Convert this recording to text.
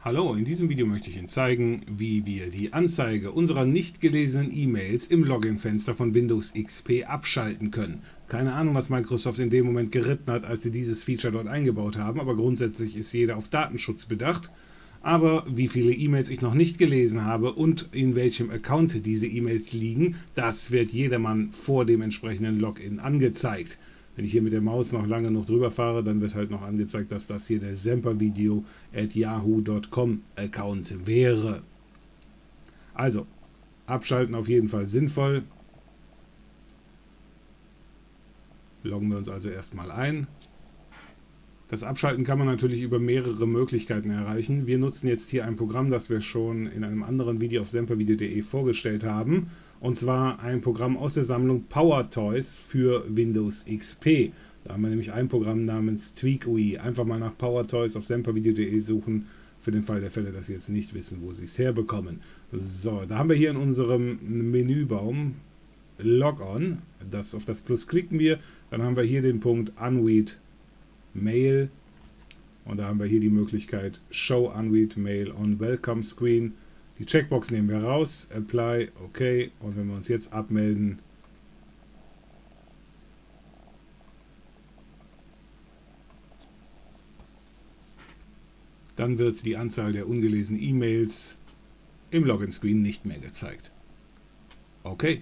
Hallo, in diesem Video möchte ich Ihnen zeigen, wie wir die Anzeige unserer nicht gelesenen E-Mails im Login-Fenster von Windows XP abschalten können. Keine Ahnung, was Microsoft in dem Moment geritten hat, als sie dieses Feature dort eingebaut haben, aber grundsätzlich ist jeder auf Datenschutz bedacht. Aber wie viele E-Mails ich noch nicht gelesen habe und in welchem Account diese E-Mails liegen, das wird jedermann vor dem entsprechenden Login angezeigt. Wenn ich hier mit der Maus noch lange noch drüber fahre, dann wird halt noch angezeigt, dass das hier der sempervideo@yahoo.com Account wäre. Also, abschalten auf jeden Fall sinnvoll. Loggen wir uns also erstmal ein. Das Abschalten kann man natürlich über mehrere Möglichkeiten erreichen. Wir nutzen jetzt hier ein Programm, das wir schon in einem anderen Video auf sempervideo.de vorgestellt haben. Und zwar ein Programm aus der Sammlung PowerToys für Windows XP. Da haben wir nämlich ein Programm namens TweakUI. Einfach mal nach PowerToys auf sempervideo.de suchen, für den Fall der Fälle, dass Sie jetzt nicht wissen, wo Sie es herbekommen. So, da haben wir hier in unserem Menübaum Logon. Auf das Plus klicken wir. Dann haben wir hier den Punkt Unread Mail und da haben wir hier die Möglichkeit Show Unread Mail on Welcome Screen. Die Checkbox nehmen wir raus, Apply, OK, und wenn wir uns jetzt abmelden, dann wird die Anzahl der ungelesenen E-Mails im Login-Screen nicht mehr gezeigt. Okay.